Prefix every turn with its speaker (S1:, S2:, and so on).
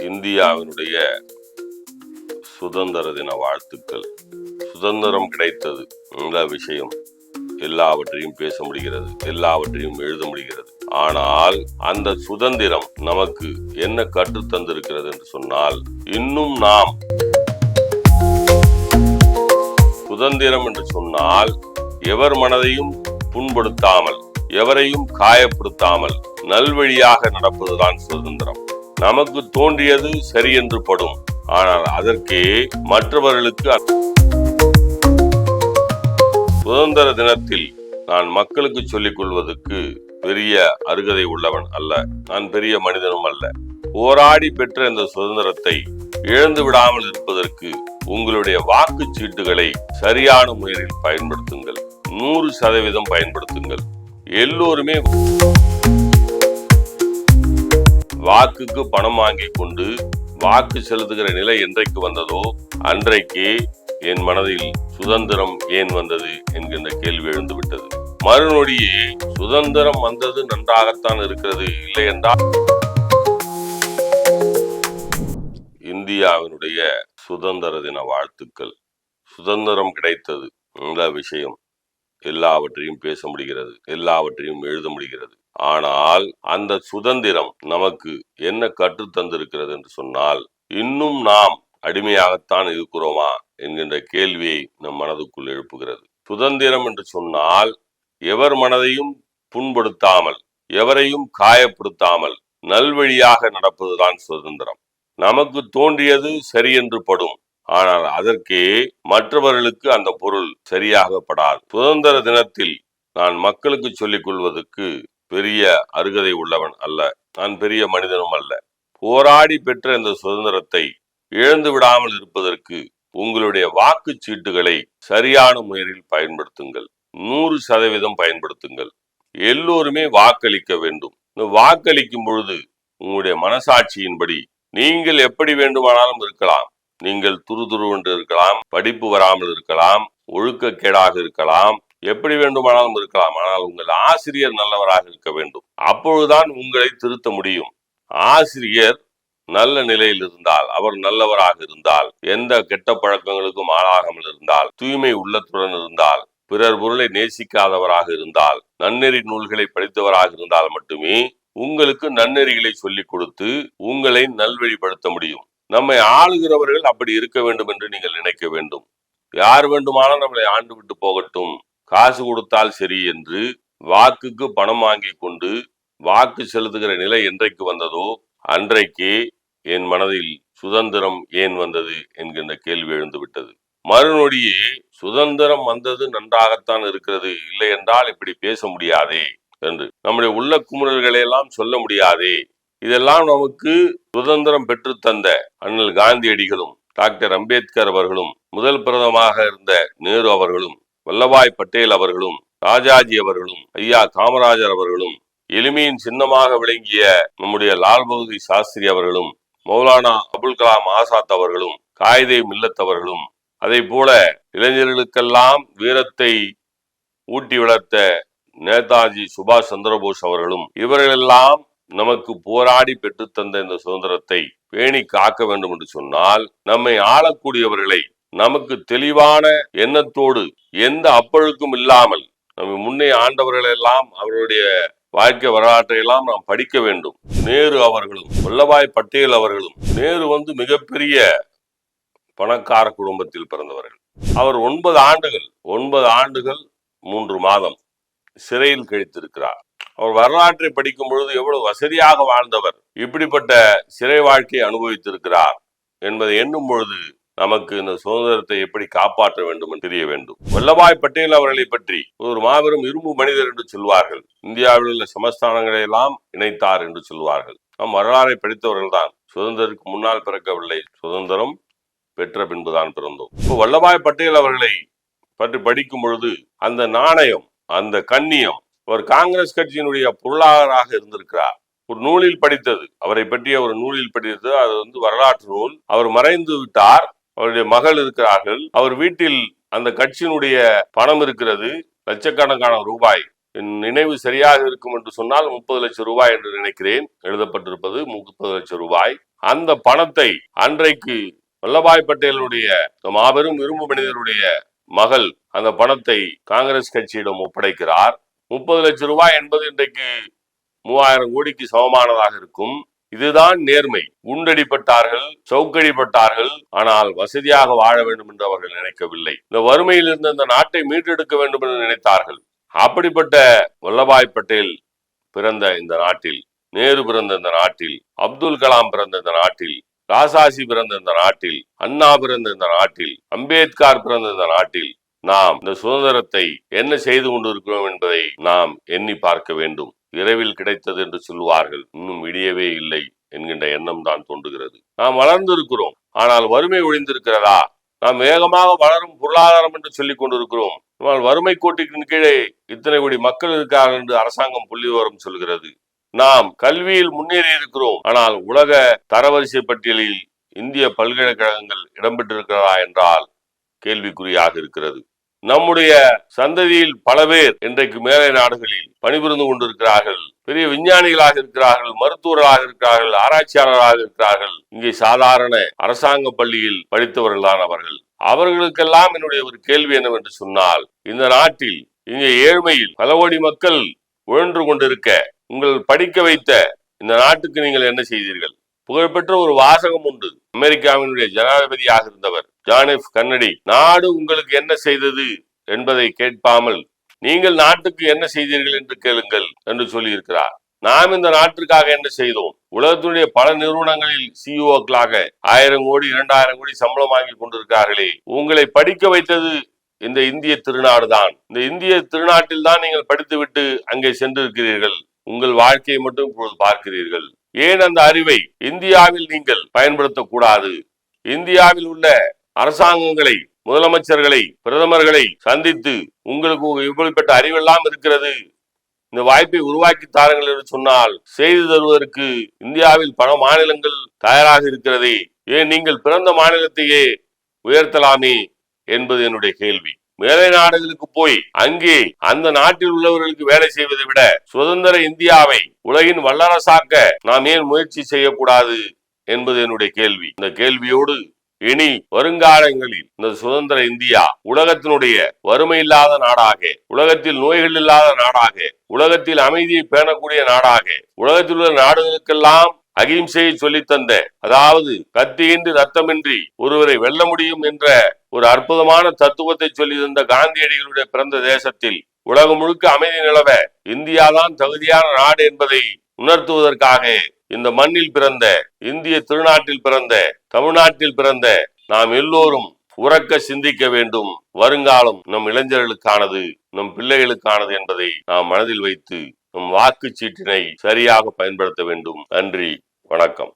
S1: இந்தியாவினுடைய சுதந்திர தின வாழ்த்துக்கள். சுதந்திரம் கிடைத்தது நல்ல விஷயம், எல்லாவற்றையும் பேச முடிகிறது, எல்லாவற்றையும் எழுத முடிகிறது. ஆனால் அந்த சுதந்திரம் நமக்கு என்ன கற்று தந்திருக்கிறது என்று சொன்னால், இன்னும் நாம் சுதந்திரம் என்று சொன்னால் எவர் மனதையும் புண்படுத்தாமல், எவரையும் காயப்படுத்தாமல் நல்வழியாக நடப்பதுதான் சுதந்திரம். நமக்கு தோன்றியது சரி என்று படும், ஆனால் அதற்கே மற்றவர்களுக்கு சுதந்திர தினத்தில் நான் மக்களுக்கு சொல்லிக் கொள்வதற்கு பெரிய அருகதை உள்ளவன் அல்ல, நான் பெரிய மனிதனும் அல்ல. போராடி பெற்ற இந்த சுதந்திரத்தை இழந்து விடாமல் இருப்பதற்கு உங்களுடைய வாக்குச்சீட்டுகளை சரியான முறையில் பயன்படுத்துங்கள். 100% பயன்படுத்துங்கள். எல்லோருமே வாக்குக்கு பணம் வாங்கி கொண்டு வாக்கு செலுத்துகிற நிலை என்றைக்கு வந்ததோ அன்றைக்கே என் மனதில் சுதந்திரம் ஏன் வந்தது என்கின்ற கேள்வி எழுந்துவிட்டது. மறுநொடியே சுதந்திரம் வந்தது நன்றாகத்தான் இருக்கிறது, இல்லை என்றால் இந்தியாவினுடைய சுதந்திர தின வாழ்த்துக்கள். சுதந்திரம் கிடைத்தது நல்ல விஷயம், எல்லாவற்றையும் பேச முடிகிறது, எல்லாவற்றையும் எழுத முடிகிறது. ஆனால் அந்த சுதந்திரம் நமக்கு என்ன கற்று தந்திருக்கிறது என்று சொன்னால், இன்னும் நாம் அடிமையாகத்தான் இருக்கிறோமா என்கின்ற கேள்வியை நம் மனதுக்குள் எழுப்புகிறது. சுதந்திரம் என்று சொன்னால் எவர் மனதையும் புண்படுத்தாமல், எவரையும் காயப்படுத்தாமல் நல்வழியாக நடப்பதுதான் சுதந்திரம். நமக்கு தோன்றியது சரி என்று படும், ஆனால் அதற்கே மற்றவர்களுக்கு அந்த பொருள் சரியாக படாது. சுதந்திர தினத்தில் நான் மக்களுக்கு சொல்லிக் கொள்வதற்கு பெரிய அருகதை உள்ளவன் அல்ல, நான் பெரிய மனிதனும் அல்ல. போராடி பெற்ற இந்த சுதந்திரத்தை இழந்து விடாமல் இருப்பதற்கு உங்களுடைய வாக்குச்சீட்டுகளை சரியான முறையில் பயன்படுத்துங்கள். 100% பயன்படுத்துங்கள். எல்லோருமே வாக்களிக்க வேண்டும். வாக்களிக்கும் பொழுது உங்களுடைய மனசாட்சியின்படி நீங்கள் எப்படி வேண்டுமானாலும் இருக்கலாம். நீங்கள் துருதுருவென்று இருக்கலாம், படிப்பு வராமல் இருக்கலாம், ஒழுக்கக்கேடாக இருக்கலாம், எப்படி வேண்டுமானாலும் இருக்கலாம். ஆனால் உங்கள் ஆசிரியர் நல்லவராக இருக்க வேண்டும். அப்பொழுதுதான் உங்களை திருத்த முடியும். ஆசிரியர் நல்ல நிலையில் இருந்தால், அவர் நல்லவராக இருந்தால், எந்த கெட்ட பழக்கங்களுக்கும் ஆளாகாமல் இருந்தால், தூய்மை உள்ளத்துடன் இருந்தால், பிறர் பொருளை நேசிக்காதவராக இருந்தால், நன்னெறி நூல்களை படித்தவராக இருந்தால் மட்டுமே உங்களுக்கு நன்னெறிகளை சொல்லிக் கொடுத்து உங்களை நல்வழிப்படுத்த முடியும். நம்மை ஆளுகிறவர்கள் அப்படி இருக்க வேண்டும் என்று நீங்கள் நினைக்க வேண்டும். யார் வேண்டுமானால் நம்மளை ஆண்டு விட்டு போகட்டும், காசு கொடுத்தால் சரி என்று வாக்குக்கு பணம் வாங்கி கொண்டு வாக்கு செலுத்துகிற நிலை என்றைக்கு வந்ததோ அன்றைக்கே என் மனதில் சுதந்திரம் ஏன் வந்தது என்கின்ற கேள்வி எழுந்துவிட்டது. மறுநொடியே சுதந்திரம் வந்தது நன்றாகத்தான் இருக்கிறது, இல்லை என்றால் இப்படி பேச முடியாதே என்று நம்முடைய உள்ள குமுறல்களை எல்லாம் சொல்ல முடியாதே. இதெல்லாம் நமக்கு சுதந்திரம் பெற்று தந்த அண்ணல் காந்தியடிகளும், டாக்டர் அம்பேத்கர் அவர்களும், முதல் பிரதமராக இருந்த நேரு அவர்களும், வல்லபாய் பட்டேல் அவர்களும், ராஜாஜி அவர்களும், ஐயா காமராஜர் அவர்களும், எளிமையின் சின்னமாக விளங்கிய நம்முடைய லால் பகதூர் சாஸ்திரி அவர்களும், மௌலானா அபுல் கலாம் ஆசாத் அவர்களும், காயிதே மில்லத் அவர்களும், அதை போல இளைஞர்களுக்கெல்லாம் வீரத்தை ஊட்டி வளர்த்த நேதாஜி சுபாஷ் சந்திரபோஸ் அவர்களும், இவர்களெல்லாம் நமக்கு போராடி பெற்று தந்த இந்த சுதந்திரத்தை பேணி காக்க வேண்டும் என்று சொன்னால், நம்மை ஆளக்கூடியவர்களை நமக்கு தெளிவான எண்ணத்தோடு, எந்த அப்பழுக்கும் இல்லாமல், நம்ம முன்னே ஆண்டவர்கள் எல்லாம் அவருடைய வாழ்க்கை வரலாற்றை எல்லாம் நாம் படிக்க வேண்டும். நேரு அவர்களும், வல்லபாய் பட்டேல் அவர்களும், நேரு மிகப்பெரிய பணக்கார குடும்பத்தில் பிறந்தவர்கள். அவர் 9 ஆண்டுகள் 3 மாதம் சிறையில் கழித்திருக்கிறார். அவர் வரலாற்றை படிக்கும் பொழுது எவ்வளவு வசதியாக வாழ்ந்தவர், இப்படிப்பட்ட சிறை வாழ்க்கையை அனுபவித்திருக்கிறார் என்பதை எண்ணும் பொழுது நமக்கு இந்த சுதந்திரத்தை எப்படி காப்பாற்ற வேண்டும் என்று தெரிய வேண்டும். வல்லபாய் பட்டேல் அவர்களை பற்றி ஒரு மாபெரும் இரும்பு மனிதர் என்று சொல்வார்கள். இந்தியாவில் உள்ள சமஸ்தானங்களை எல்லாம் இணைத்தார் என்று சொல்வார்கள். நாம் வரலாறை படித்தவர்கள் தான். சுதந்திரத்துக்கு முன்னால் பிறக்கவில்லை, சுதந்திரம் பெற்ற பின்புதான் பிறந்தோம். இப்போ வல்லபாய் பட்டேல் அவர்களை பற்றி படிக்கும் பொழுது அந்த நாணயம், அந்த கண்ணியம், அவர் காங்கிரஸ் கட்சியினுடைய பொருளாளராக இருந்திருக்கிறார். ஒரு நூலில் படித்தது, அவரை பற்றிய ஒரு நூலில் படித்தது, அது வரலாற்று நூல். அவர் மறைந்து விட்டார், அவருடைய மகள் இருக்கிறார்கள். அவர் வீட்டில் அந்த கட்சியினுடைய பணம் இருக்கிறது, லட்சக்கணக்கான ரூபாய். என் நினைவு சரியாக இருக்கும் என்று சொன்னால் 30 லட்சம் ரூபாய் என்று நினைக்கிறேன் எழுதப்பட்டிருப்பது. 30 லட்சம் ரூபாய். அந்த பணத்தை அன்றைக்கு வல்லபாய் பட்டேலுடைய மாபெரும் இரும்பு மனிதருடைய மகள் அந்த பணத்தை காங்கிரஸ் கட்சியிடம் ஒப்படைக்கிறார். 30 லட்சம் ரூபாய் என்பது இன்றைக்கு 3000 கோடிக்கு சமமானதாக இருக்கும். இதுதான் நேர்மை. குண்டடிப்பட்டார்கள், சவுக்கடிப்பட்டார்கள், ஆனால் வசதியாக வாழ வேண்டும் என்று அவர்கள் நினைக்கவில்லை. இந்த வறுமையில் இருந்து இந்த நாட்டை மீட்டெடுக்க வேண்டும் என்று நினைத்தார்கள். அப்படிப்பட்ட வல்லபாய் பட்டேல் பிறந்த இந்த நாட்டில், நேரு பிறந்த இந்த நாட்டில், அப்துல் கலாம் பிறந்த இந்த நாட்டில், ராசாசி பிறந்த இந்த நாட்டில், அண்ணா பிறந்த இந்த நாட்டில், அம்பேத்கர் பிறந்த இந்த நாட்டில் நாம் இந்த சுதந்திரத்தை என்ன செய்து கொண்டிருக்கிறோம் என்பதை நாம் எண்ணி பார்க்க வேண்டும். இரவில் கிடைத்தது என்று சொல்வார்கள், இன்னும் விடியவே இல்லை என்கின்ற எண்ணம் தான் தோன்றுகிறது. நாம் வளர்ந்து இருக்கிறோம், ஆனால் வறுமை ஒழிந்திருக்கிறதா? நாம் வேகமாக வளரும் பொருளாதாரம் என்று சொல்லிக் கொண்டிருக்கிறோம். வறுமை கோட்டின் கீழே இத்தனை கோடி மக்கள் இருக்கிறார்கள் என்று அரசாங்கம் புள்ளிவிவரம் சொல்கிறது. நாம் கல்வியில் முன்னேறி இருக்கிறோம், ஆனால் உலக தரவரிசை பட்டியலில் இந்திய பல்கலைக்கழகங்கள் இடம்பெற்றிருக்கிறதா என்றால் கேள்விக்குறியாக இருக்கிறது. நம்முடைய சந்ததியில் பல பேர் இன்றைக்கு மேலை நாடுகளில் பணிபுரிந்து கொண்டிருக்கிறார்கள். பெரிய விஞ்ஞானிகளாக இருக்கிறார்கள், மருத்துவர்களாக இருக்கிறார்கள், ஆராய்ச்சியாளர்களாக இருக்கிறார்கள். இங்கே சாதாரண அரசாங்க பள்ளியில் படித்தவர்கள் தான் அவர்கள். அவர்களுக்கெல்லாம் என்னுடைய ஒரு கேள்வி என்னவென்று சொன்னால், இந்த நாட்டில் இங்கே ஏழ்மையில் பல கோடி மக்கள் உழன்று கொண்டிருக்க உங்கள் படிக்க வைத்த இந்த நாட்டுக்கு நீங்கள் என்ன செய்தீர்கள்? புகழ்பெற்ற ஒரு வாசகம் உண்டு. அமெரிக்காவினுடைய ஜனாதிபதியாக இருந்தவர் ஜான் எஃப் கென்னடி, நாடு உங்களுக்கு என்ன செய்தது என்பதை கேட்பாமல் நீங்கள் நாட்டுக்கு என்ன செய்தீர்கள் என்று கேளுங்கள் என்று சொல்லி இருக்கிறார். நாம் இந்த நாட்டிற்காக என்ன செய்தோம்? உலகத்தினுடைய பல நிறுவனங்களில் சிஇஓக்களாக 1000 கோடி 2000 கோடி சம்பளம் வாங்கி கொண்டிருக்கிறார்களே, உங்களை படிக்க வைத்தது இந்த இந்திய திருநாடுதான். இந்த இந்திய திருநாட்டில் தான் நீங்கள் படித்துவிட்டு அங்கே சென்றிருக்கிறீர்கள். உங்கள் வாழ்க்கையை மட்டும் இப்பொழுது பார்க்கிறீர்கள். ஏன் அந்த அறிவை இந்தியாவில் நீங்கள் பயன்படுத்தக்கூடாது? இந்தியாவில் உள்ள அரசாங்கங்களை, முதலமைச்சர்களை, பிரதமர்களை சந்தித்து உங்களுக்கு இப்படிப்பட்ட அறிவெல்லாம் இருக்கிறது, இந்த வாய்ப்பை உருவாக்கி தாருங்கள் என்று சொன்னால் செய்து தருவதற்கு இந்தியாவில் பல மாநிலங்கள் தயாராக இருக்கிறதே, ஏன் நீங்கள் பிறந்த மாநிலத்தையே உயர்த்தலாமே என்பது என்னுடைய கேள்வி. மேலை நாடுகளுக்கு போய் அங்கே அந்த நாட்டில் உள்ளவர்களுக்கு வேலை செய்வதை விட சுதந்திர இந்தியாவை உலகின் வல்லரசாக்க நாம் ஏன் முயற்சி செய்யக்கூடாது என்பது என்னுடைய கேள்வி. இந்த கேள்வியோடு இனி வருங்காலங்களில் இந்த சுதந்திர இந்தியா உலகத்தினுடைய வறுமை இல்லாத நாடாக, உலகத்தில் நோய்கள் இல்லாத நாடாக, உலகத்தில் அமைதியை பேணக்கூடிய நாடாக, உலகத்தில் உள்ள நாடுகளுக்கெல்லாம் அகிம்சையை சொல்லித்தந்த, அதாவது கத்தியின்றி ரத்தமின்றி ஒருவரை வெல்ல முடியும் என்ற ஒரு அற்புதமான தத்துவத்தை சொல்லி தந்த காந்தியடிகளுடைய பிறந்த தேசத்தில் உலகம் முழுக்க அமைதி நிலவ இந்தியாதான் தகுதியான நாடு என்பதை உணர்த்துவதற்காக இந்த மண்ணில் பிறந்த, இந்திய திருநாட்டில் பிறந்த, தமிழ்நாட்டில் பிறந்த நாம் எல்லோரும் உறக்க சிந்திக்க வேண்டும். வருங்காலம் நம் இளைஞர்களுக்கானது, நம் பிள்ளைகளுக்கானது என்பதை நாம் மனதில் வைத்து நம் வாக்குச்சீட்டினை சரியாக பயன்படுத்த வேண்டும். நன்றி, வணக்கம்.